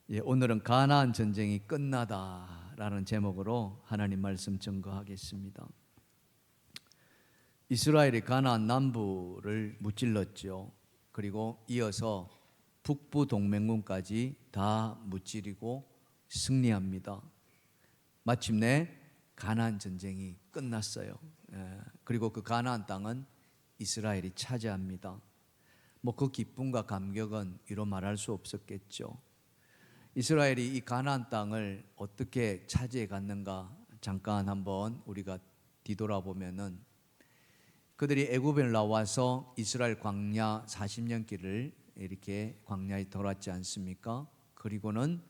오늘은 가나안 전쟁이 끝나다라는 제목으로 하나님 말씀 증거하겠습니다. 이스라엘이 가나안 남부를 무찔렀죠. 그리고 이어서 북부 동맹군까지 다 무찌르고 승리합니다. 마침내 가나안 전쟁이 끝났어요. 그리고 그 가나안 땅은 이스라엘이 차지합니다. 그 기쁨과 감격은 이루 말할 수 없었겠죠. 이스라엘이 이 가나안 땅을 어떻게 차지해 갔는가 잠깐 한번 우리가 뒤돌아보면은, 그들이 애굽을 나와서 이스라엘 광야 40년 길을 이렇게 광야에 돌았지 않습니까? 그리고는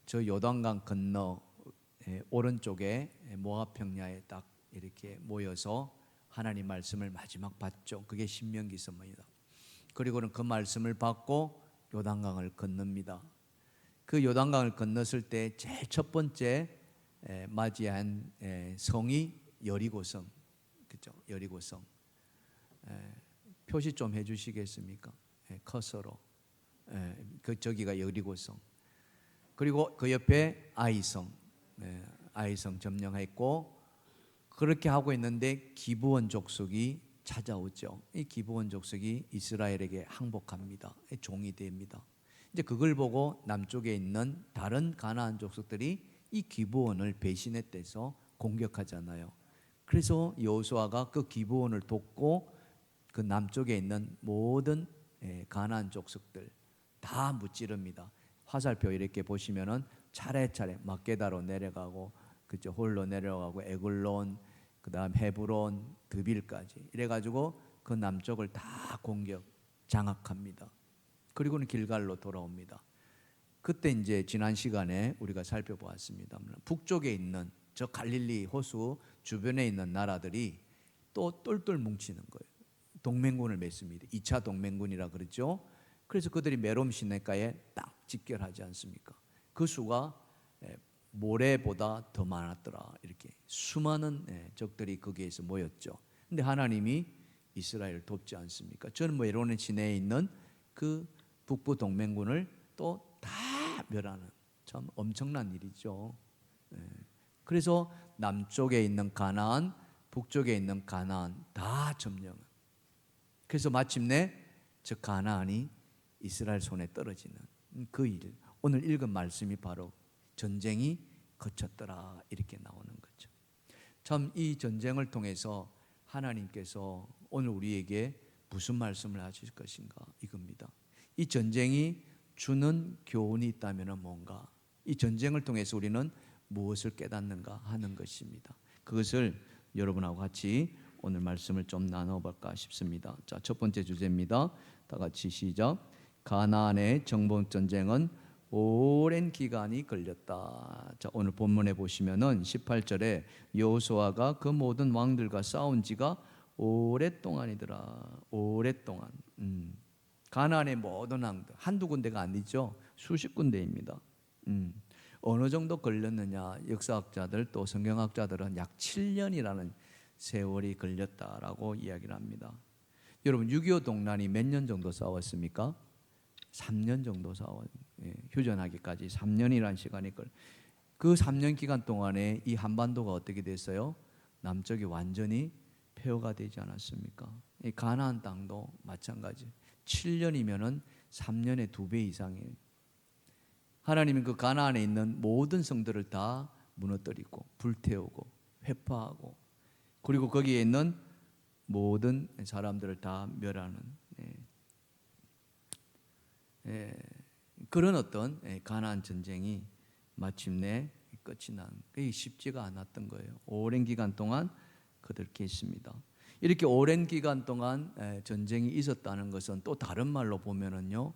저 요단강 건너 오른쪽에 모압 평야에 딱 이렇게 모여서 하나님 말씀을 마지막 받죠. 그게 신명기서입니다. 그리고는 그 말씀을 받고 요단강을 건넙니다. 그 요단강을 건넜을 때 제일 첫 번째 맞이한 성이 여리고성, 그죠? 여리고성. 표시 좀 해주시겠습니까? 커서로. 저기가 여리고성. 그리고 그 옆에 아이성, 아이성 점령했고, 그렇게 하고 있는데 기브온 족속이 찾아오죠. 이 기브온 족속이 이스라엘에게 항복합니다. 종이 됩니다. 이제 그걸 보고 남쪽에 있는 다른 가나안 족속들이 이 기브온을 배신했대서 공격하잖아요. 그래서 여호수아가 그 기브온을 돕고 그 남쪽에 있는 모든 가나안 족속들 다 무찌릅니다. 화살표 이렇게 보시면은 차례차례 막게다로 내려가고, 그죠? 홀로 내려가고, 에글론, 그다음 헤브론, 드빌까지 이래가지고 그 남쪽을 다 공격 장악합니다. 그리고는 길갈로 돌아옵니다. 그때 이제 지난 시간에 우리가 살펴보았습니다. 북쪽에 있는 저 갈릴리 호수 주변에 있는 나라들이 또 똘똘 뭉치는 거예요. 동맹군을 맺습니다. 2차 동맹군이라 그러죠. 그래서 그들이 메롬 시내가에 딱 집결하지 않습니까? 그 수가 모래보다 더 많았더라. 이렇게 수많은 적들이 거기에서 모였죠. 근데 하나님이 이스라엘을 돕지 않습니까? 저는 메롬 시내에 있는 그 북부 동맹군을 또 다 멸하는, 참 엄청난 일이죠. 그래서 남쪽에 있는 가나안, 북쪽에 있는 가나안 다 점령. 그래서 마침내 저 가나안이 이스라엘 손에 떨어지는 그 일, 오늘 읽은 말씀이 바로 전쟁이 거쳤더라 이렇게 나오는 거죠. 참 이 전쟁을 통해서 하나님께서 오늘 우리에게 무슨 말씀을 하실 것인가, 이겁니다. 이 전쟁이 주는 교훈이 있다면 뭔가, 이 전쟁을 통해서 우리는 무엇을 깨닫는가 하는 것입니다. 그것을 여러분하고 같이 오늘 말씀을 좀 나눠볼까 싶습니다. 자, 첫 번째 주제입니다. 다 같이 시작. 가나안의 정복 전쟁은 오랜 기간이 걸렸다. 자, 오늘 본문에 보시면은 18절에 여호수아가 그 모든 왕들과 싸운 지가 오랫동안이더라. 오랫동안. 가나안의 모든 왕들, 한두 군데가 아니죠. 수십 군데입니다. 어느 정도 걸렸느냐, 역사학자들 또 성경학자들은 약 7년이라는 세월이 걸렸다라고 이야기를 합니다. 여러분, 6.25 동란이 몇 년 정도 싸웠습니까? 3년 정도 휴전하기까지 3년이라는 시간이 그 3년 기간 동안에 이 한반도가 어떻게 됐어요? 남쪽이 완전히 폐허가 되지 않았습니까? 이 가나안 땅도 마찬가지. 7년이면은 3년의 2배 이상이에요. 하나님은 그 가나안에 있는 모든 성들을 다 무너뜨리고 불태우고 회파하고, 그리고 거기에 있는 모든 사람들을 다 멸하는 그런 어떤 가나안 전쟁이 마침내 끝이 난, 그게 쉽지가 않았던 거예요. 오랜 기간 동안 그들께 있습니다. 이렇게 오랜 기간 동안 전쟁이 있었다는 것은 또 다른 말로 보면은요,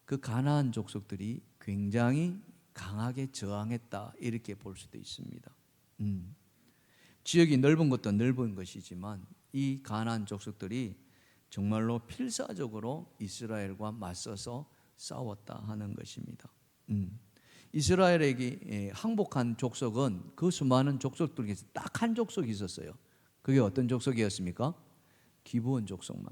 그 가나안 족속들이 굉장히 강하게 저항했다 이렇게 볼 수도 있습니다. 지역이 넓은 것도 넓은 것이지만 이 가나안 족속들이 정말로 필사적으로 이스라엘과 맞서서 싸웠다 하는 것입니다. 이스라엘에게 항복한 족속은 그 수많은 족속들 중에서 딱 한 족속이 있었어요. 그게 어떤 족속이었습니까? 기브온 족속만.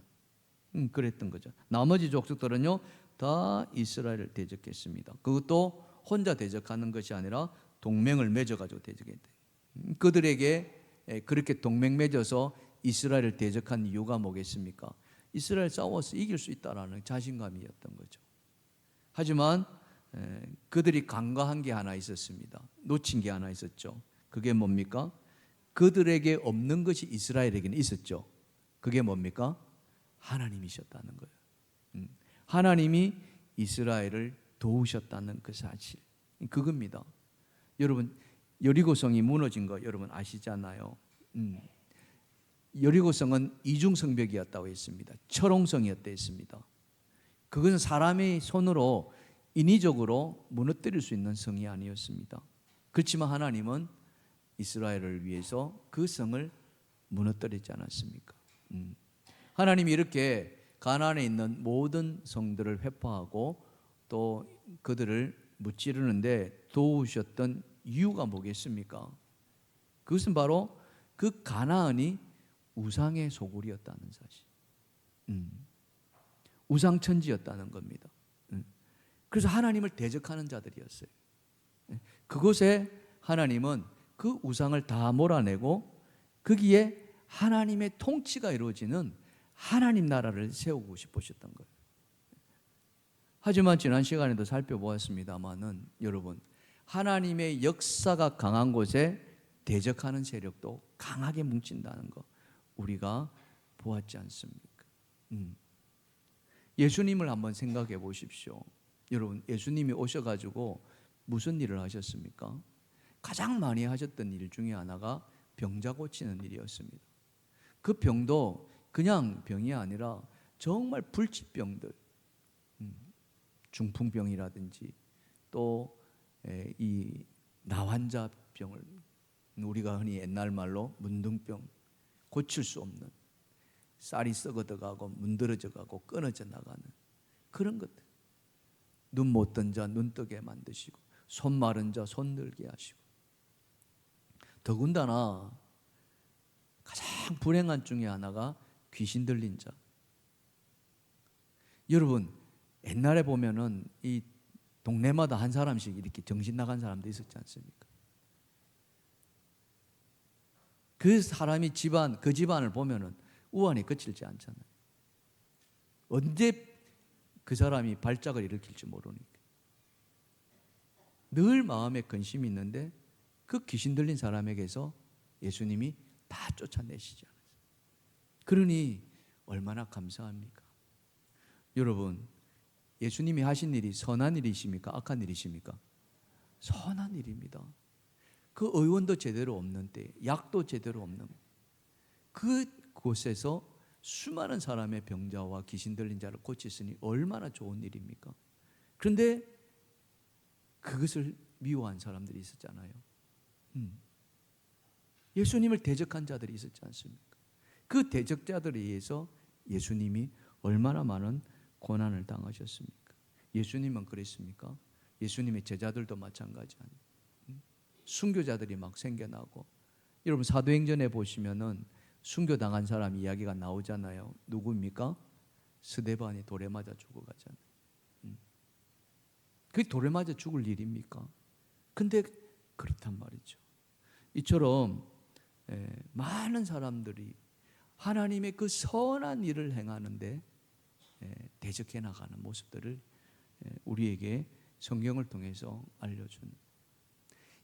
그랬던 거죠. 나머지 족속들은요 다 이스라엘을 대적했습니다. 그것도 혼자 대적하는 것이 아니라 동맹을 맺어가지고 대적했대. 그들에게 그렇게 동맹 맺어서 이스라엘을 대적한 이유가 뭐겠습니까? 이스라엘 싸워서 이길 수 있다라는 자신감이었던 거죠. 하지만 그들이 간과한 게 하나 있었습니다. 놓친 게 하나 있었죠. 그게 뭡니까? 그들에게 없는 것이 이스라엘에게는 있었죠. 그게 뭡니까? 하나님이셨다는 거예요. 하나님이 이스라엘을 도우셨다는 그 사실, 그겁니다. 여러분, 여리고성이 무너진 거 여러분 아시잖아요. 여리고성은 이중성벽이었다고 했습니다. 철옹성이었다 했습니다. 그것은 사람의 손으로 인위적으로 무너뜨릴 수 있는 성이 아니었습니다. 그렇지만 하나님은 이스라엘을 위해서 그 성을 무너뜨리지 않았습니까? 하나님이 이렇게 가나안에 있는 모든 성들을 회파하고 또 그들을 무찌르는데 도우셨던 이유가 뭐겠습니까? 그것은 바로 그 가나안이 우상의 소굴이었다는 사실, 우상천지였다는 겁니다. 그래서 하나님을 대적하는 자들이었어요. 그곳에 하나님은 그 우상을 다 몰아내고 거기에 하나님의 통치가 이루어지는 하나님 나라를 세우고 싶으셨던 거예요. 하지만 지난 시간에도 살펴보았습니다마는 여러분, 하나님의 역사가 강한 곳에 대적하는 세력도 강하게 뭉친다는 거 우리가 보았지 않습니까? 예수님을 한번 생각해 보십시오. 여러분, 예수님이 오셔가지고 무슨 일을 하셨습니까? 가장 많이 하셨던 일 중에 하나가 병자 고치는 일이었습니다. 그 병도 그냥 병이 아니라 정말 불치병들, 중풍병이라든지 또 이 나환자병을 우리가 흔히 옛날 말로 문둥병, 고칠 수 없는, 쌀이 썩어들어가고 문드러져 가고 끊어져 나가는 그런 것들, 눈 못 뜬 자 눈 뜨게 만드시고 손 마른 자 손 들게 하시고, 더군다나 가장 불행한 중에 하나가 귀신 들린 자. 여러분, 옛날에 보면은 이 동네마다 한 사람씩 이렇게 정신 나간 사람도 있었지 않습니까? 그 사람이 그 집안을 보면은 우환이 그칠지 않잖아요. 언제 그 사람이 발작을 일으킬지 모르니까 늘 마음에 근심이 있는데 그 귀신 들린 사람에게서 예수님이 다 쫓아내시지 않았어요. 그러니 얼마나 감사합니까? 여러분, 예수님이 하신 일이 선한 일이십니까? 악한 일이십니까? 선한 일입니다. 그 의원도 제대로 없는 때, 약도 제대로 없는 그곳에서 수많은 사람의 병자와 귀신 들린 자를 고치시니 얼마나 좋은 일입니까? 그런데 그것을 미워한 사람들이 있었잖아요. 예수님을 대적한 자들이 있었지 않습니까? 그 대적자들에 의해서 예수님이 얼마나 많은 고난을 당하셨습니까? 예수님은 그랬습니까? 예수님의 제자들도 마찬가지 아니에요. 순교자들이 막 생겨나고, 여러분 사도행전에 보시면은 순교당한 사람 이야기가 나오잖아요. 누구입니까? 스데반이 돌에 맞아 죽어가잖아요. 그게 돌에 맞아 죽을 일입니까? 근데 그렇단 말이죠. 이처럼 많은 사람들이 하나님의 그 선한 일을 행하는데 대적해 나가는 모습들을 우리에게 성경을 통해서 알려준,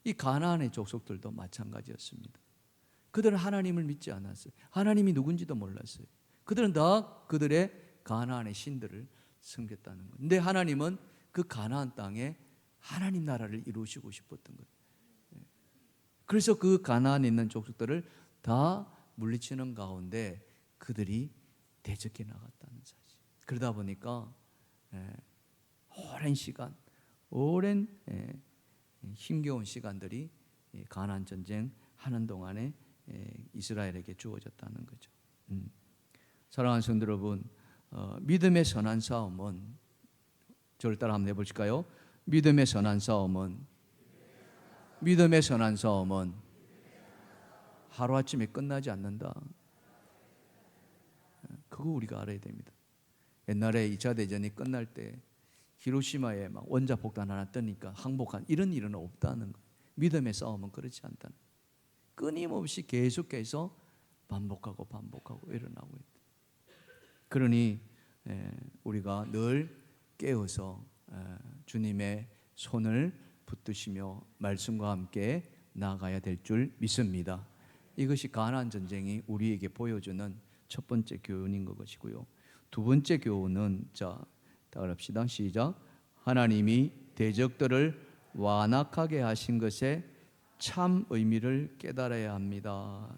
이 가나안의 족속들도 마찬가지였습니다. 그들은 하나님을 믿지 않았어요. 하나님이 누군지도 몰랐어요. 그들은 다 그들의 가나안의 신들을 섬겼다는 거예요. 근데 하나님은 그 가나안 땅에 하나님 나라를 이루시고 싶었던 거예요. 그래서 그 가나안에 있는 족속들을 다 물리치는 가운데 그들이 대적해 나갔다는 사실. 그러다 보니까 오랜 시간, 오랜 힘겨운 시간들이 가나안 전쟁 하는 동안에 이스라엘에게 주어졌다는 거죠. 사랑하는 성도 여러분, 믿음의 선한 싸움은, 저를 따라 한번 해보실까요? 믿음의 선한 싸움은 하루아침에 끝나지 않는다. 그거 우리가 알아야 됩니다. 옛날에 2차 대전이 끝날 때 히로시마에 막 원자 폭탄 하나 뜨니까 항복한 이런 일은 없다는 거예요. 믿음의 싸움은 그렇지 않다는 거예요. 끊임없이 계속해서 반복하고 일어나고 있다. 그러니 우리가 늘 깨어서 주님의 손을 붙드시며 말씀과 함께 나아가야 될 줄 믿습니다. 이것이 가나안 전쟁이 우리에게 보여주는 첫 번째 교훈인 것이고요. 두 번째 교훈은 자, 따라합시다. 시작. 하나님이 대적들을 완악하게 하신 것에 참 의미를 깨달아야 합니다.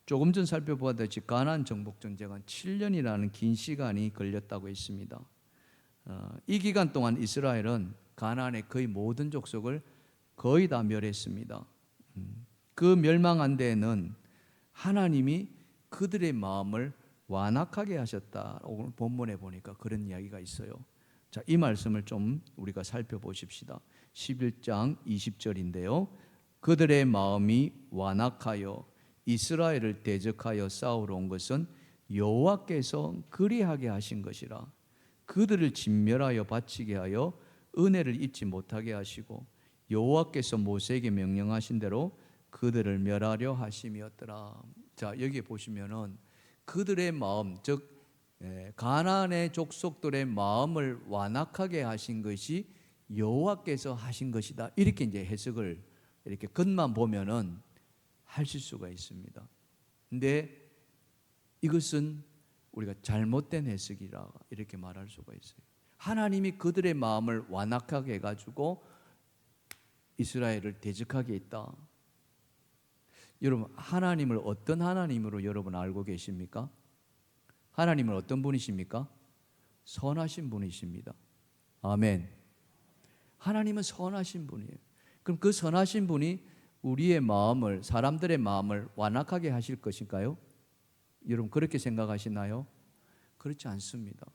조금 전 살펴보았듯이 가나안 정복 전쟁은 7년이라는 긴 시간이 걸렸다고 했습니다. 이 기간 동안 이스라엘은 가나안의 거의 모든 족속을 거의 다 멸했습니다. 그 멸망한 데에는 하나님이 그들의 마음을 완악하게 하셨다. 오늘 본문에 보니까 그런 이야기가 있어요. 자, 이 말씀을 좀 우리가 살펴보십시다. 11장 20절인데요. 그들의 마음이 완악하여 이스라엘을 대적하여 싸우러 온 것은 여호와께서 그리하게 하신 것이라. 그들을 진멸하여 바치게 하여 은혜를 잊지 못하게 하시고 여호와께서 모세에게 명령하신 대로 그들을 멸하려 하심이었더라. 자, 여기 보시면은 그들의 마음, 즉 가나안의 족속들의 마음을 완악하게 하신 것이 여호와께서 하신 것이다. 이렇게 이제 해석을 이렇게 겉만 보면은 하실 수가 있습니다. 근데 이것은 우리가 잘못된 해석이라 이렇게 말할 수가 있어요. 하나님이 그들의 마음을 완악하게 해가지고 이스라엘을 대적하게 했다. 여러분, 하나님을 어떤 하나님으로 여러분 알고 계십니까? 하나님은 어떤 분이십니까? 선하신 분이십니다. 아멘. 하나님은 선하신 분이에요. 그럼 그 선하신 분이 우리의 마음을, 사람들의 마음을 완악하게 하실 것인가요? 여러분 그렇게 생각하시나요? 그렇지 않습니다.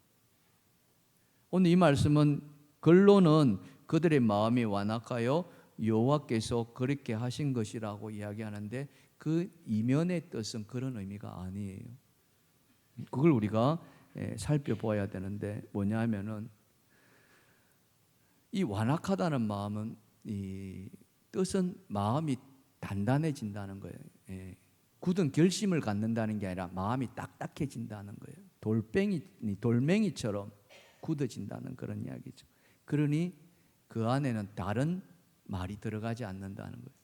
오늘 이 말씀은 결론은 그들의 마음이 완악하여 여호와께서 그렇게 하신 것이라고 이야기하는데 그 이면의 뜻은 그런 의미가 아니에요. 그걸 우리가 살펴보아야 되는데 뭐냐 하면은 이 완악하다는 마음은 이 뜻은 마음이 단단해진다는 거예요. 굳은 결심을 갖는다는 게 아니라 마음이 딱딱해진다는 거예요. 돌멩이처럼 굳어진다는 그런 이야기죠. 그러니 그 안에는 다른 말이 들어가지 않는다는 거예요.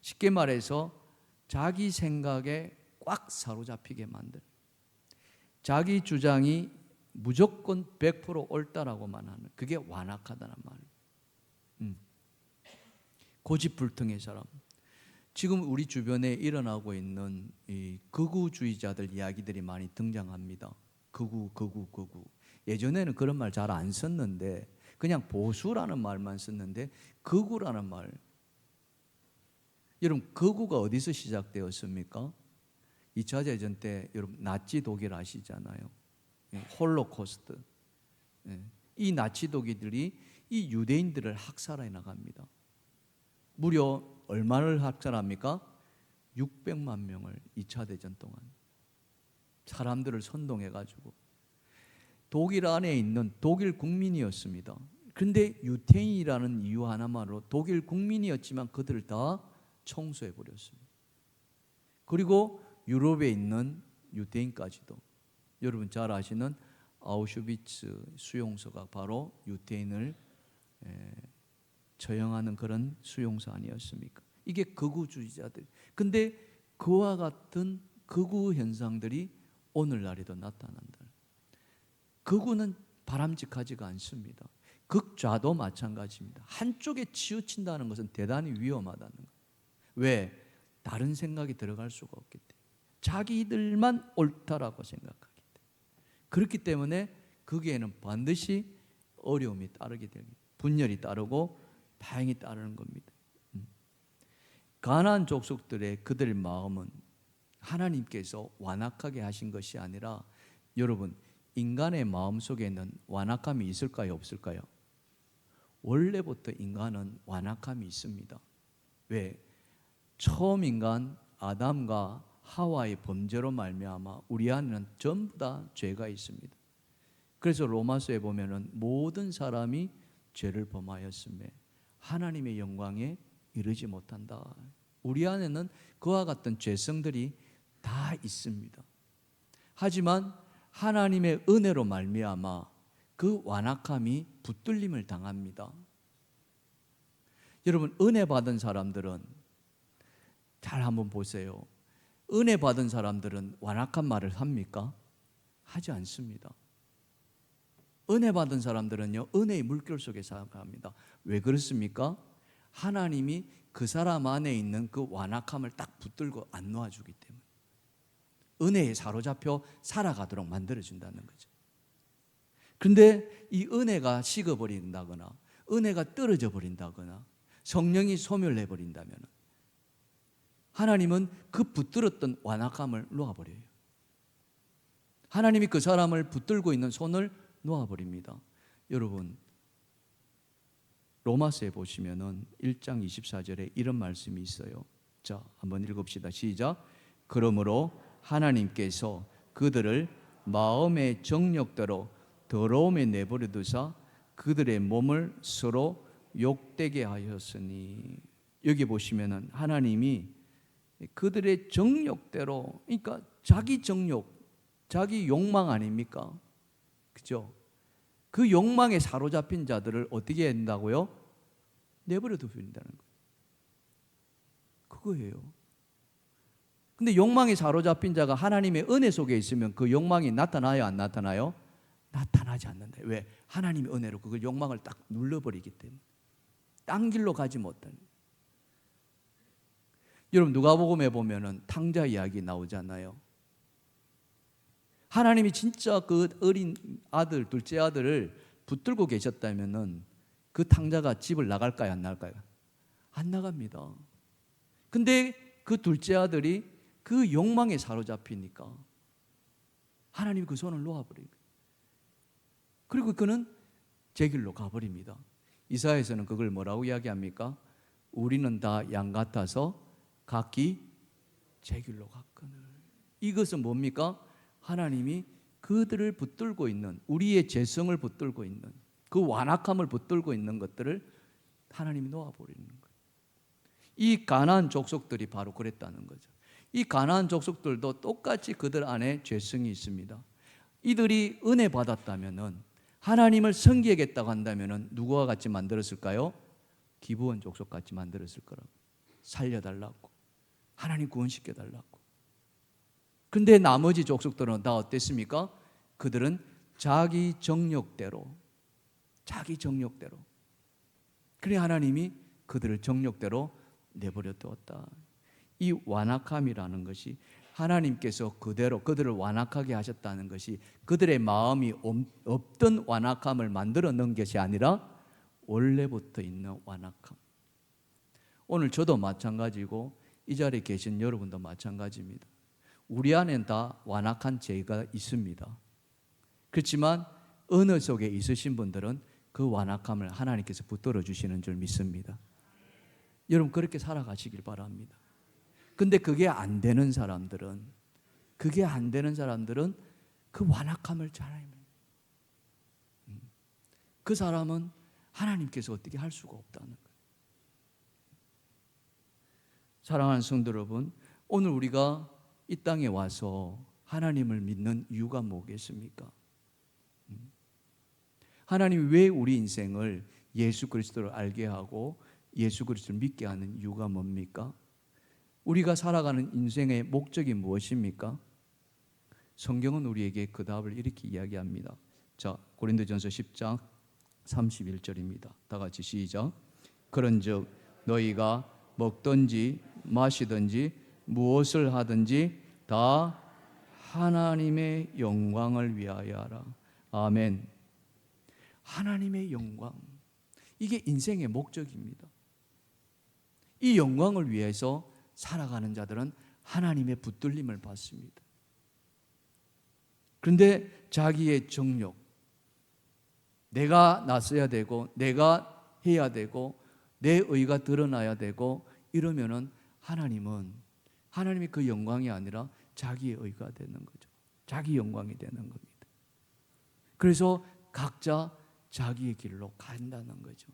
쉽게 말해서 자기 생각에 꽉 사로잡히게 만들, 자기 주장이 무조건 100% 옳다라고만 하는, 그게 완악하다는 말이에요. 고집불통의 사람. 지금 우리 주변에 일어나고 있는 이 극우주의자들 이야기들이 많이 등장합니다. 극우. 예전에는 그런 말 잘 안 썼는데 그냥 보수라는 말만 썼는데 극우라는 말. 여러분 극우가 어디서 시작되었습니까? 2차 대전 때 여러분 나치 독일 아시잖아요. 홀로코스트. 이 나치 독일들이 이 유대인들을 학살해 나갑니다. 무려 얼마를 학살합니까? 600만 명을 2차 대전 동안 사람들을 선동해가지고 독일 안에 있는 독일 국민이었습니다. 그런데 유태인이라는 이유 하나만으로 독일 국민이었지만 그들을 다 청소해버렸습니다. 그리고 유럽에 있는 유태인까지도 여러분 잘 아시는 아우슈비츠 수용소가 바로 유태인을 처형하는 그런 수용소 아니었습니까? 이게 극우주의자들. 근데 그와 같은 극우 현상들이 오늘날에도 나타난다. 극우는 바람직하지가 않습니다. 극좌도 마찬가지입니다. 한쪽에 치우친다는 것은 대단히 위험하다는 거예요. 왜? 다른 생각이 들어갈 수가 없기 때문에. 자기들만 옳다라고 생각하기 때문에. 그렇기 때문에 거기에는 반드시 어려움이 따르게 됩니다. 분열이 따르고 다행히 따르는 겁니다. 가나안 족속들의 그들 마음은 하나님께서 완악하게 하신 것이 아니라 여러분 인간의 마음 속에는 완악함이 있을까요? 없을까요? 원래부터 인간은 완악함이 있습니다. 왜? 처음 인간 아담과 하와의 범죄로 말미암아 우리 안에는 전부 다 죄가 있습니다. 그래서 로마서에 보면은 모든 사람이 죄를 범하였음에 하나님의 영광에 이르지 못한다. 우리 안에는 그와 같은 죄성들이 다 있습니다. 하지만 하나님의 은혜로 말미암아 그 완악함이 붙들림을 당합니다. 여러분, 은혜 받은 사람들은 잘 한번 보세요. 은혜 받은 사람들은 완악한 말을 합니까? 하지 않습니다. 은혜 받은 사람들은요, 은혜의 물결 속에 살아갑니다. 왜 그렇습니까? 하나님이 그 사람 안에 있는 그 완악함을 딱 붙들고 안 놓아주기 때문에 은혜에 사로잡혀 살아가도록 만들어준다는 거죠. 그런데 이 은혜가 식어버린다거나 은혜가 떨어져 버린다거나 성령이 소멸해 버린다면 하나님은 그 붙들었던 완악함을 놓아버려요. 하나님이 그 사람을 붙들고 있는 손을 놓아버립니다. 여러분, 로마서에 보시면은 1장 24절에 이런 말씀이 있어요. 자, 한번 읽읍시다. 시작. 그러므로 하나님께서 그들을 마음의 정욕대로 더러움에 내버려 두사 그들의 몸을 서로 욕되게 하였으니, 여기 보시면은 하나님이 그들의 정욕대로, 그러니까 자기 정욕, 자기 욕망 아닙니까? 그죠? 그 욕망에 사로잡힌 자들을 어떻게 한다고요? 내버려 두신다는 거예요. 그거예요. 근데 욕망에 사로잡힌 자가 하나님의 은혜 속에 있으면 그 욕망이 나타나요, 안 나타나요? 나타나지 않는다. 왜? 하나님의 은혜로 그걸 욕망을 딱 눌러버리기 때문에 딴 길로 가지 못하는. 여러분, 누가복음에 보면은 탕자 이야기 나오잖아요. 하나님이 진짜 그 어린 아들, 둘째 아들을 붙들고 계셨다면은 그 탕자가 집을 나갈까요, 안 나갈까요? 안 나갑니다. 근데 그 둘째 아들이 그 욕망에 사로잡히니까 하나님이 그 손을 놓아버린 거예요. 그리고 그는 제 길로 가버립니다. 이사야에서는 그걸 뭐라고 이야기합니까? 우리는 다 양 같아서 각기 제 길로 갔거늘. 이것은 뭡니까? 하나님이 그들을 붙들고 있는, 우리의 죄성을 붙들고 있는, 그 완악함을 붙들고 있는 것들을 하나님이 놓아버리는 거예요. 이 가나안 족속들이 바로 그랬다는 거죠. 이 가나안 족속들도 똑같이 그들 안에 죄성이 있습니다. 이들이 은혜 받았다면은, 하나님을 섬기겠다고 한다면은 누구와 같이 만들었을까요? 기브온 족속 같이 만들었을 거라고. 살려달라고, 하나님 구원시켜달라고. 근데 나머지 족속들은 다 어땠습니까? 그들은 자기 정욕대로. 그래 하나님이 그들을 정욕대로 내버려 두었다. 이 완악함이라는 것이 하나님께서 그대로 그들을 완악하게 하셨다는 것이 그들의 마음이 없던 완악함을 만들어 놓은 것이 아니라 원래부터 있는 완악함. 오늘 저도 마찬가지고 이 자리에 계신 여러분도 마찬가지입니다. 우리 안엔 다 완악한 죄가 있습니다. 그렇지만 은혜 속에 있으신 분들은 그 완악함을 하나님께서 붙들어 주시는 줄 믿습니다. 여러분, 그렇게 살아가시길 바랍니다. 근데 그게 안 되는 사람들은 그 완악함을 잘 알면 그 사람은 하나님께서 어떻게 할 수가 없다는 거예요. 사랑하는 성도 여러분, 오늘 우리가 이 땅에 와서 하나님을 믿는 이유가 뭐겠습니까? 하나님이 왜 우리 인생을 예수 그리스도를 알게 하고 예수 그리스도를 믿게 하는 이유가 뭡니까? 우리가 살아가는 인생의 목적이 무엇입니까? 성경은 우리에게 그 답을 이렇게 이야기합니다. 자, 고린도전서 10장 31절입니다. 다 같이 시작. 그런즉 너희가 먹든지 마시든지 무엇을 하든지 다 하나님의 영광을 위하여 하라. 아멘. 하나님의 영광, 이게 인생의 목적입니다. 이 영광을 위해서 살아가는 자들은 하나님의 붙들림을 받습니다. 그런데 자기의 정욕, 내가 나서야 되고 내가 해야 되고 내 의가 드러나야 되고 이러면은 하나님이 그 영광이 아니라 자기의 의가 되는 거죠. 자기 영광이 되는 겁니다. 그래서 각자 자기의 길로 간다는 거죠.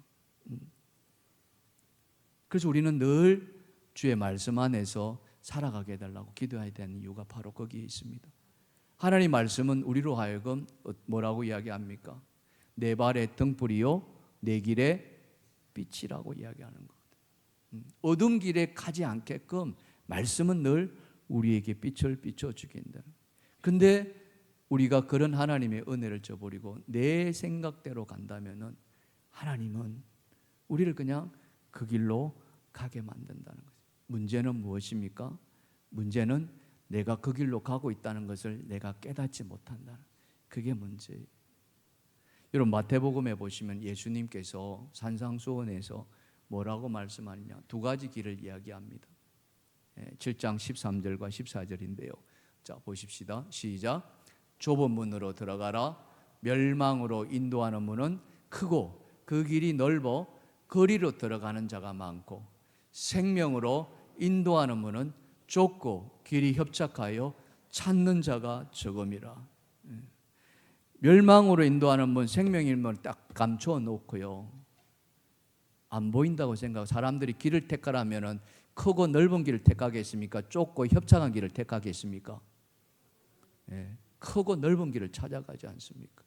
그래서 우리는 늘 주의 말씀 안에서 살아가게 해달라고 기도해야 되는 이유가 바로 거기에 있습니다. 하나님 말씀은 우리로 하여금 뭐라고 이야기합니까? 내 발의 등불이요 내 길의 빛이라고 이야기하는 거거든요. 어둠 길에 가지 않게끔 말씀은 늘 우리에게 빛을 비춰주게 한다. 근데 우리가 그런 하나님의 은혜를 저버리고 내 생각대로 간다면은 하나님은 우리를 그냥 그 길로 가게 만든다는 거죠. 문제는 무엇입니까? 문제는 내가 그 길로 가고 있다는 것을 내가 깨닫지 못한다는, 그게 문제예요. 여러분 마태복음에 보시면 예수님께서 산상수훈에서 뭐라고 말씀하느냐, 두 가지 길을 이야기합니다. 7장 13절과 14절인데요. 자 보십시다. 시작. 좁은 문으로 들어가라. 멸망으로 인도하는 문은 크고 그 길이 넓어 거리로 들어가는 자가 많고, 생명으로 인도하는 문은 좁고 길이 협착하여 찾는 자가 적음이라. 멸망으로 인도하는 문, 생명의 문을 딱 감춰 놓고요, 안 보인다고 생각하고 사람들이 길을 택하라면은 크고 넓은 길을 택하겠습니까? 좁고 협착한 길을 택하겠습니까? 크고 넓은 길을 찾아가지 않습니까?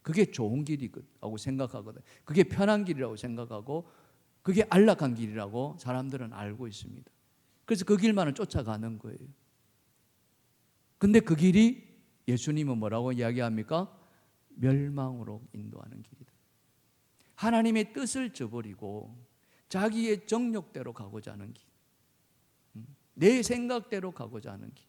그게 좋은 길이라고 생각하거든. 그게 편한 길이라고 생각하고 그게 안락한 길이라고 사람들은 알고 있습니다. 그래서 그 길만을 쫓아가는 거예요. 근데 그 길이 예수님은 뭐라고 이야기합니까? 멸망으로 인도하는 길이다. 하나님의 뜻을 저버리고 자기의 정욕대로 가고자 하는 길, 내 생각대로 가고자 하는 길,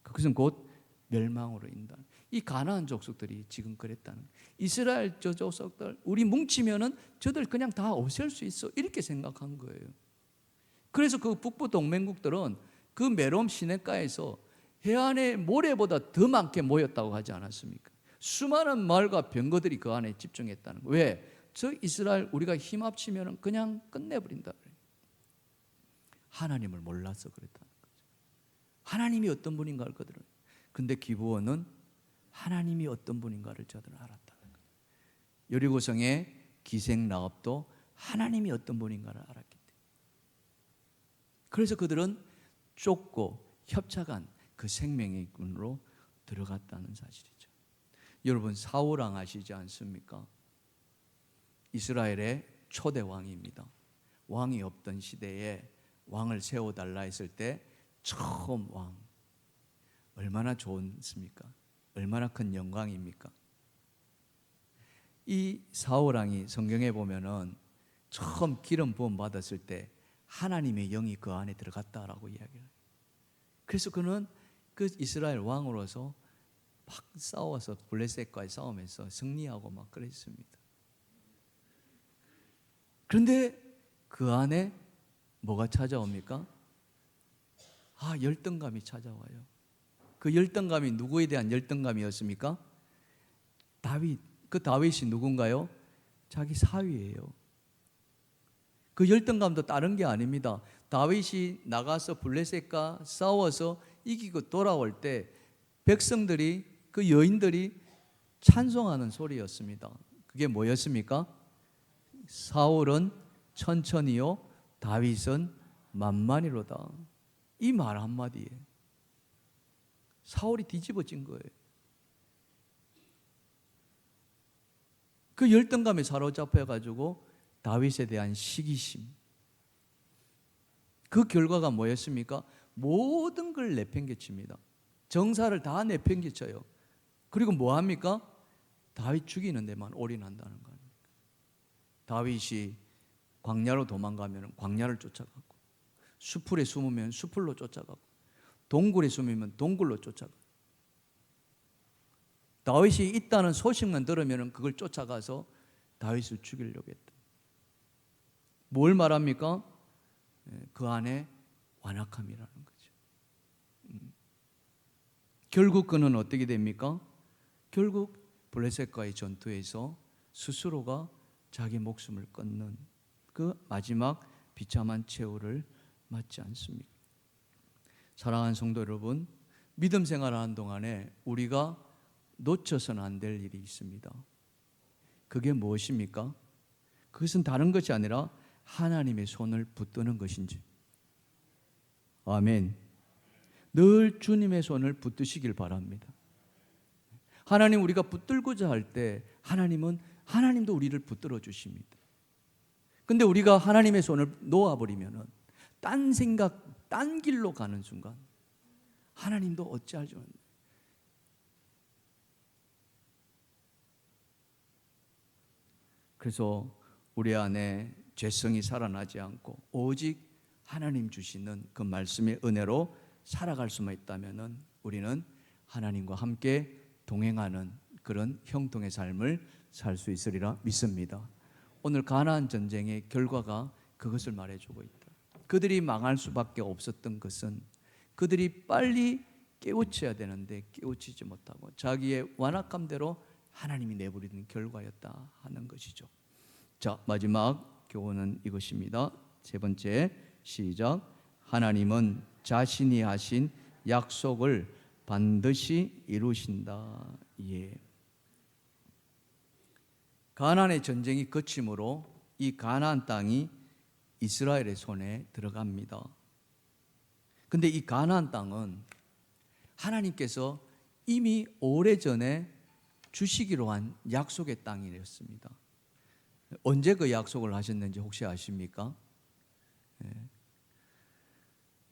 그것은 곧 멸망으로 인도하는. 이 가나안 족속들이 지금 그랬다는 거예요. 이스라엘 저 족속들 우리 뭉치면은 저들 그냥 다 없앨 수 있어, 이렇게 생각한 거예요. 그래서 그 북부 동맹국들은 그 메롬 시내가에서 해안의 모래보다 더 많게 모였다고 하지 않았습니까? 수많은 마을과 병거들이 그 안에 집중했다는 거예요. 왜? 저 이스라엘 우리가 힘 합치면 그냥 끝내버린다. 하나님을 몰라서 그랬다는 거죠. 하나님이 어떤 분인가를 그들은, 근데 기브온은 하나님이 어떤 분인가를 저들은 알았다는 거예요. 여리고성의 기생 라합도 하나님이 어떤 분인가를 알았기 때문에, 그래서 그들은 좁고 협착한 그 생명의 군으로 들어갔다는 사실이죠. 여러분 사울왕 아시지 않습니까? 이스라엘의 초대 왕입니다. 왕이 없던 시대에 왕을 세워달라 했을 때 처음 왕, 얼마나 좋습니까? 얼마나 큰 영광입니까? 이 사울왕이 성경에 보면은 처음 기름 부음 받았을 때 하나님의 영이 그 안에 들어갔다라고 이야기를 해요. 그래서 그는 그 이스라엘 왕으로서 막 싸워서 블레셋과의 싸움에서 승리하고 막 그랬습니다. 그런데 그 안에 뭐가 찾아옵니까? 열등감이 찾아와요. 그 열등감이 누구에 대한 열등감이었습니까? 다윗. 그 다윗이 누군가요? 자기 사위예요. 그 열등감도 다른 게 아닙니다. 다윗이 나가서 블레셋과 싸워서 이기고 돌아올 때 백성들이, 그 여인들이 찬송하는 소리였습니다. 그게 뭐였습니까? 사울은 천천히요 다윗은 만만히로다. 이 말 한마디에 사울이 뒤집어진 거예요. 그 열등감에 사로잡혀가지고 다윗에 대한 시기심, 그 결과가 뭐였습니까? 모든 걸 내팽개칩니다. 정사를 다 내팽개쳐요. 그리고 뭐합니까? 다윗 죽이는 데만 올인한다는 거예요. 다윗이 광야로 도망가면 광야를 쫓아가고, 수풀에 숨으면 수풀로 쫓아가고, 동굴에 숨으면 동굴로 쫓아가고, 다윗이 있다는 소식만 들으면 그걸 쫓아가서 다윗을 죽이려고 했다. 뭘 말합니까? 그 안에 완악함이라는 거죠. 결국 그는 어떻게 됩니까? 결국 블레셋과의 전투에서 스스로가 자기 목숨을 끊는 그 마지막 비참한 최후를 맞지 않습니까? 사랑하는 성도 여러분, 믿음 생활하는 동안에 우리가 놓쳐서는 안 될 일이 있습니다. 그게 무엇입니까? 그것은 다른 것이 아니라 하나님의 손을 붙드는 것인지. 아멘. 늘 주님의 손을 붙드시길 바랍니다. 하나님 우리가 붙들고자 할 때 하나님도 우리를 붙들어 주십니다. 근데 우리가 하나님의 손을 놓아버리면은 딴 생각, 딴 길로 가는 순간 하나님도 어찌할 줄 모르는. 그래서 우리 안에 죄성이 살아나지 않고 오직 하나님 주시는 그 말씀의 은혜로 살아갈 수만 있다면은 우리는 하나님과 함께 동행하는 그런 형통의 삶을 살 수 있으리라 믿습니다. 오늘 가나안 전쟁의 결과가 그것을 말해주고 있다. 그들이 망할 수밖에 없었던 것은 그들이 빨리 깨우쳐야 되는데 깨우치지 못하고 자기의 완악함대로 하나님이 내버리는 결과였다 하는 것이죠. 자, 마지막 교훈은 이것입니다. 세 번째, 시작. 하나님은 자신이 하신 약속을 반드시 이루신다. 예. 가나안의 전쟁이 그침으로 이 가나안 땅이 이스라엘의 손에 들어갑니다. 근데 이 가나안 땅은 하나님께서 이미 오래전에 주시기로 한 약속의 땅이었습니다. 언제 그 약속을 하셨는지 혹시 아십니까?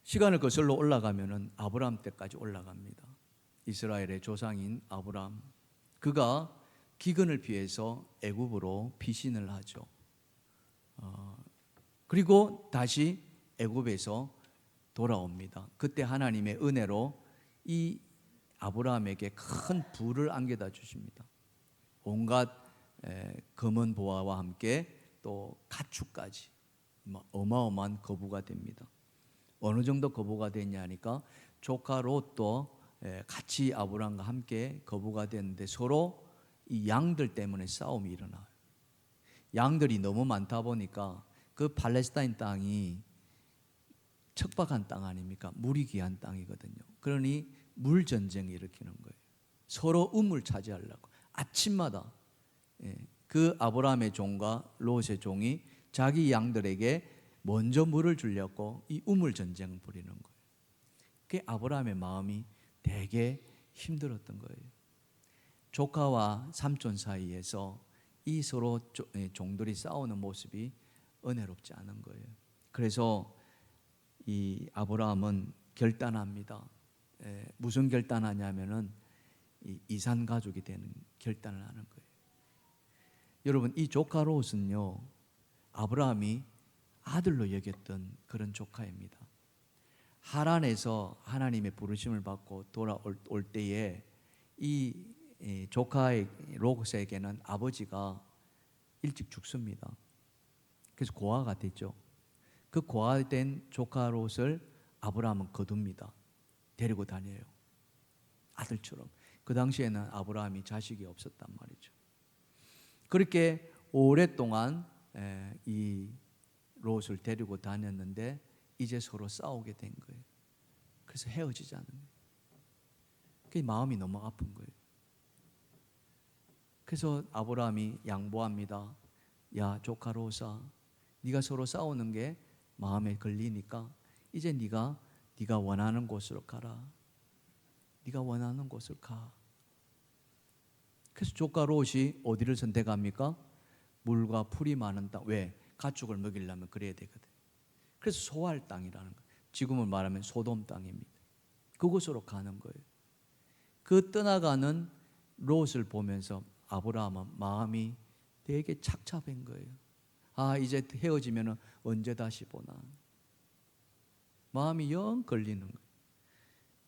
시간을 거슬러 올라가면은 아브라함 때까지 올라갑니다. 이스라엘의 조상인 아브라함, 그가 기근을 피해서 애굽으로 피신을 하죠. 그리고 다시 애굽에서 돌아옵니다. 그때 하나님의 은혜로 이 아브라함에게 큰 부를 안겨다 주십니다. 온갖 검은 보화와 함께 또 가축까지 어마어마한 거부가 됩니다. 어느 정도 거부가 됐냐 하니까 조카 롯도 같이 아브라함과 함께 거부가 됐는데 서로 이 양들 때문에 싸움이 일어나요. 양들이 너무 많다 보니까 그 팔레스타인 땅이 척박한 땅 아닙니까? 물이 귀한 땅이거든요. 그러니 물 전쟁을 일으키는 거예요. 서로 우물 차지하려고 아침마다 그 아브라함의 종과 롯의 종이 자기 양들에게 먼저 물을 주려고 이 우물 전쟁을 벌이는 거예요. 그게 아브라함의 마음이 되게 힘들었던 거예요. 조카와 삼촌 사이에서 이 서로 종들이 싸우는 모습이 은혜롭지 않은 거예요. 그래서 이 아브라함은 결단합니다. 무슨 결단하냐면은 이산 가족이 되는 결단을 하는 거예요. 여러분, 이 조카 롯은요, 아브라함이 아들로 여겼던 그런 조카입니다. 하란에서 하나님의 부르심을 받고 돌아올 때에 이 조카의 롯에게는 아버지가 일찍 죽습니다. 그래서 고아가 됐죠. 그 고아된 조카 롯을 아브라함은 거둡니다. 데리고 다녀요. 아들처럼. 그 당시에는 아브라함이 자식이 없었단 말이죠. 그렇게 오랫동안 이 롯을 데리고 다녔는데 이제 서로 싸우게 된 거예요. 그래서 헤어지자는 거예요. 그 마음이 너무 아픈 거예요. 그래서 아브라함이 양보합니다. 야, 조카 롯아, 네가 서로 싸우는 게 마음에 걸리니까 이제 네가 원하는 곳으로 가라. 네가 원하는 곳을 가. 그래서 조카 롯이 어디를 선택합니까? 물과 풀이 많은 땅. 왜? 가축을 먹이려면 그래야 되거든. 그래서 소알 땅이라는 거예요. 지금은 말하면 소돔 땅입니다. 그곳으로 가는 거예요. 그 떠나가는 롯을 보면서 아브라함은 마음이 되게 착잡한 거예요. 아, 이제 헤어지면 언제 다시 보나. 마음이 영 걸리는 거예요.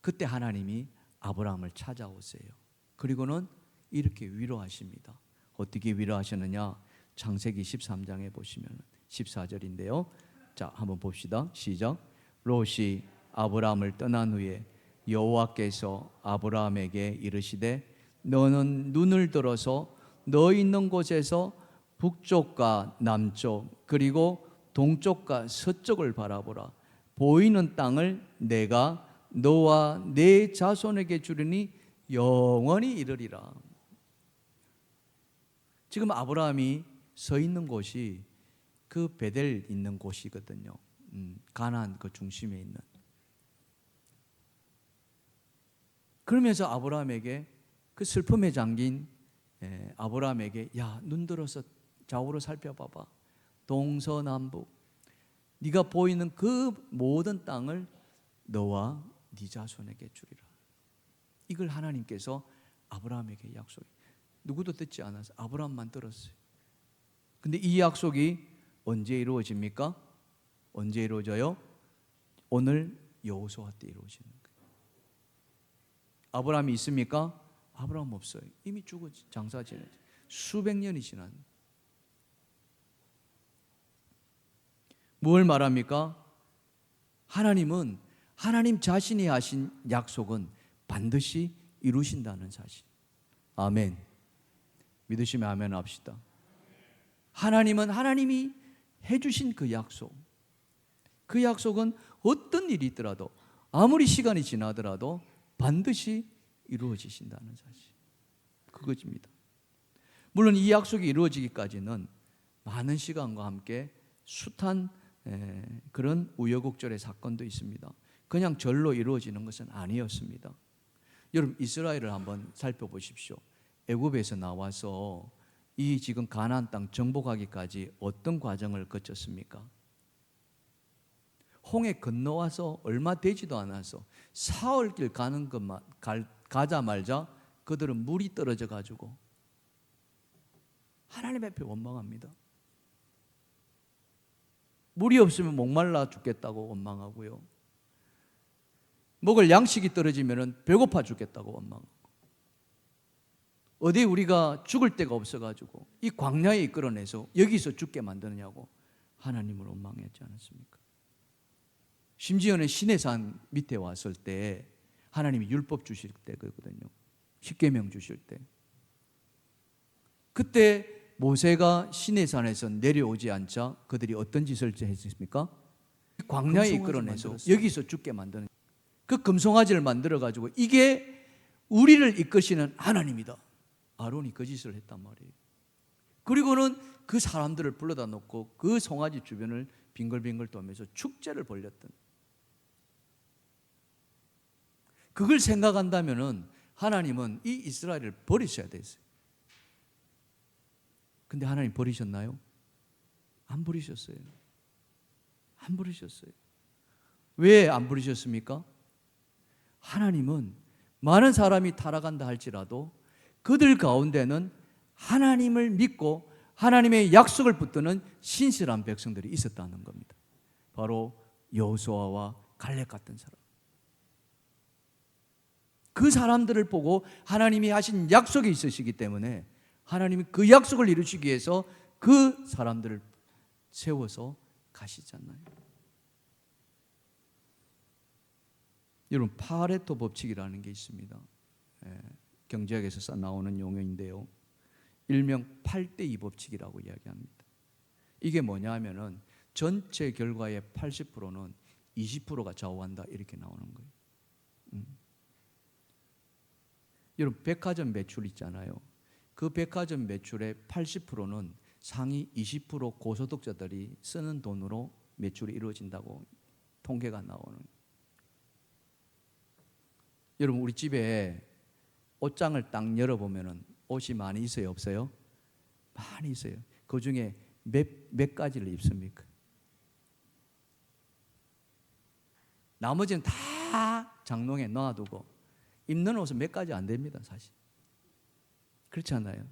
그때 하나님이 아브라함을 찾아오세요. 그리고는 이렇게 위로하십니다. 어떻게 위로하셨느냐? 창세기 13장에 보시면 14절인데요. 자, 한번 봅시다. 시작. 롯이 아브라함을 떠난 후에 여호와께서 아브라함에게 이르시되 너는 눈을 들어서 너 있는 곳에서 북쪽과 남쪽 그리고 동쪽과 서쪽을 바라보라. 보이는 땅을 내가 너와 네 자손에게 주리니 영원히 이르리라. 지금 아브라함이 서 있는 곳이 그 베델 있는 곳이거든요. 가나안 그 중심에 있는. 그러면서 아브라함에게 그 슬픔에 잠긴 아브라함에게 야, 눈 들어서 좌우로 살펴봐봐. 동서남북 네가 보이는 그 모든 땅을 너와 네 자손에게 주리라. 이걸 하나님께서 아브라함에게 약속해. 누구도 듣지 않았어요. 아브라함만 들었어요. 근데 이 약속이 언제 이루어집니까? 언제 이루어져요? 오늘 여호수아 때 이루어지는 거예요. 아브라함이 있습니까? 아브라함 없어요. 이미 죽어 장사 지내 수백 년이 지난. 뭘 말합니까? 하나님은 하나님 자신이 하신 약속은 반드시 이루신다는 사실. 아멘. 믿으시면 아멘 합시다. 하나님은 하나님이 해주신 그 약속, 그 약속은 어떤 일이 있더라도 아무리 시간이 지나더라도 반드시 이루어지신다는 사실. 그것입니다. 물론 이 약속이 이루어지기까지는 많은 시간과 함께 숱한 그런 우여곡절의 사건도 있습니다. 그냥 절로 이루어지는 것은 아니었습니다. 여러분 이스라엘을 한번 살펴보십시오. 애굽에서 나와서 이 지금 가나안 땅 정복하기까지 어떤 과정을 거쳤습니까? 홍해 건너와서 얼마 되지도 않아서 사흘길 가는 것만 가자마자 그들은 물이 떨어져 가지고 하나님 앞에 원망합니다. 물이 없으면 목말라 죽겠다고 원망하고요. 먹을 양식이 떨어지면 배고파 죽겠다고 원망하고, 어디 우리가 죽을 데가 없어가지고 이 광야에 이끌어내서 여기서 죽게 만드느냐고 하나님을 원망했지 않았습니까? 심지어는 시내산 밑에 왔을 때 하나님이 율법 주실 때거든요. 십계명 주실 때. 그때 모세가 시내산에서 내려오지 않자 그들이 어떤 짓을 했습니까? 광야에 이끌어내서 여기서 죽게 만드는 그 금송아지를 만들어가지고 이게 우리를 이끄시는 하나님이다. 아론이 그 짓을 했단 말이에요. 그리고는 그 사람들을 불러다 놓고 그 송아지 주변을 빙글빙글 돌면서 축제를 벌였던. 그걸 생각한다면은 하나님은 이 이스라엘을 버리셔야 됐어요. 근데 하나님 버리셨나요? 안 버리셨어요. 안 버리셨어요. 왜 안 버리셨습니까? 하나님은 많은 사람이 타락한다 할지라도 그들 가운데는 하나님을 믿고 하나님의 약속을 붙드는 신실한 백성들이 있었다는 겁니다. 바로 여호수아와 갈렙 같은 사람. 그 사람들을 보고 하나님이 하신 약속이 있으시기 때문에 하나님이 그 약속을 이루시기 위해서 그 사람들을 세워서 가시잖아요. 여러분 파레토 법칙이라는 게 있습니다. 경제학에서 나오는 용어인데요. 일명 8대2 법칙이라고 이야기합니다. 이게 뭐냐 하면은 전체 결과의 80%는 20%가 좌우한다 이렇게 나오는 거예요. 여러분 백화점 매출 있잖아요. 그 백화점 매출의 80%는 상위 20% 고소득자들이 쓰는 돈으로 매출이 이루어진다고 통계가 나오는 거예요. 여러분 우리 집에 옷장을 딱 열어보면 옷이 많이 있어요? 없어요? 많이 있어요. 그 중에 몇 가지를 입습니까? 나머지는 다 장롱에 놔두고 입는 옷은 몇 가지 안 됩니다. 사실 그렇지 않아요?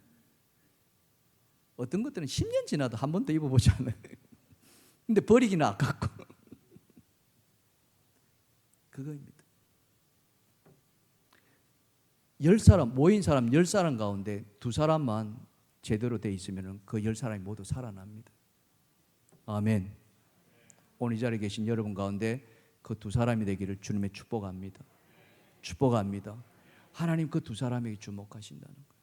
어떤 것들은 10년 지나도 한 번도 입어보지 않아요. 근데 버리기는 아깝고 그거입니다. 10사람 모인 사람 10사람 가운데 2사람만 제대로 돼 있으면 그 10사람이 모두 살아납니다. 아멘. 오늘 이 자리에 계신 여러분 가운데 그 2사람이 되기를 주님의 축복합니다. 축복합니다. 하나님 그 2사람에게 주목하신다는 거예요.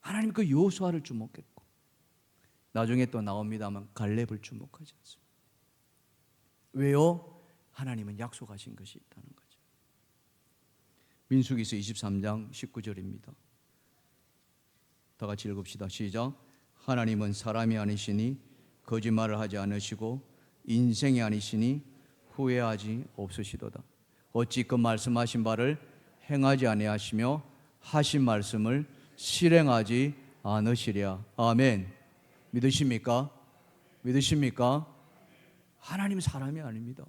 하나님 그 여호수아를 주목했고 나중에 또 나옵니다만 갈렙을 주목하지 않습니다. 왜요? 하나님은 약속하신 것이 있다는 거죠. 민수기서 23장 19절입니다. 다 같이 읽읍시다. 시작. 하나님은 사람이 아니시니 거짓말을 하지 않으시고 인생이 아니시니 후회하지 없으시도다. 어찌 그 말씀하신 바를 행하지 아니하시며 하신 말씀을 실행하지 않으시랴. 아멘. 믿으십니까? 믿으십니까? 하나님은 사람이 아닙니다.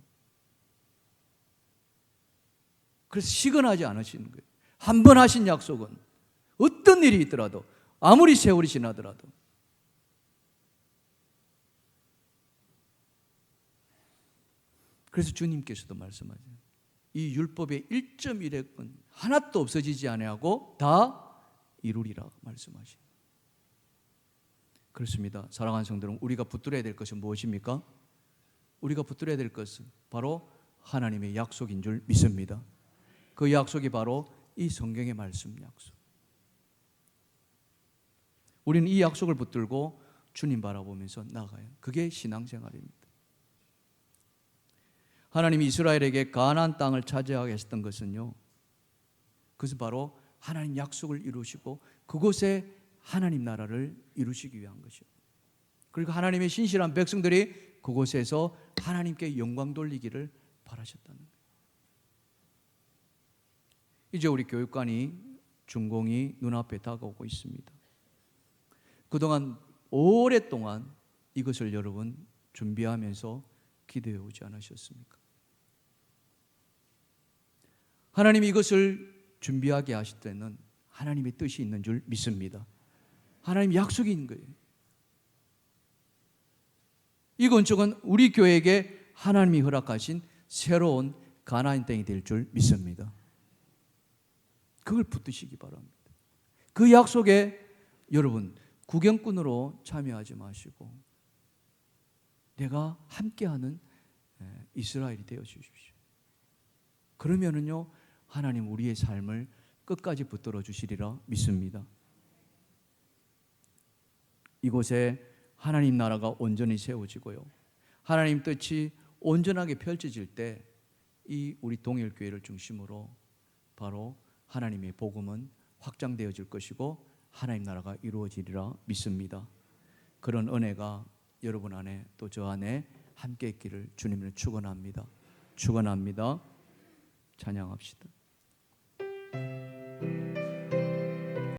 그래서 시건하지 않으시는 거예요. 한 번 하신 약속은 어떤 일이 있더라도, 아무리 세월이 지나더라도 그래서 주님께서도 말씀하세요. 이 율법의 1.1획은 하나도 없어지지 아니하고 다 이루리라 말씀하시죠. 그렇습니다. 사랑하는 성도는 우리가 붙들어야 될 것은 무엇입니까? 우리가 붙들어야 될 것은 바로 하나님의 약속인 줄 믿습니다. 그 약속이 바로 이 성경의 말씀 약속. 우리는 이 약속을 붙들고 주님 바라보면서 나아가요. 그게 신앙생활입니다. 하나님이 이스라엘에게 가나안 땅을 차지하게 했던 것은요, 그것은 바로 하나님 약속을 이루시고 그곳에 하나님 나라를 이루시기 위한 것이요. 그리고 하나님의 신실한 백성들이 그곳에서 하나님께 영광 돌리기를 바라셨다는 거예요. 이제 우리 교육관이 준공이 눈앞에 다가오고 있습니다. 그동안 오랫동안 이것을 여러분 준비하면서 기도해 오지 않으셨습니까? 하나님이 이것을 준비하게 하실 때는 하나님의 뜻이 있는 줄 믿습니다. 하나님 약속이 있는 거예요. 이 건축은 우리 교회에게 하나님이 허락하신 새로운 가나안 땅이 될 줄 믿습니다. 그걸 붙드시기 바랍니다. 그 약속에 여러분 구경꾼으로 참여하지 마시고 내가 함께하는 이스라엘이 되어 주십시오. 그러면은요 하나님 우리의 삶을 끝까지 붙들어 주시리라 믿습니다. 이곳에 하나님 나라가 온전히 세워지고요, 하나님 뜻이 온전하게 펼쳐질 때 이 우리 동일교회를 중심으로 바로 하나님의 복음은 확장되어질 것이고 하나님 나라가 이루어지리라 믿습니다. 그런 은혜가 여러분 안에 또 저 안에 함께 있기를 주님을 축원합니다. 축원합니다. 찬양합시다.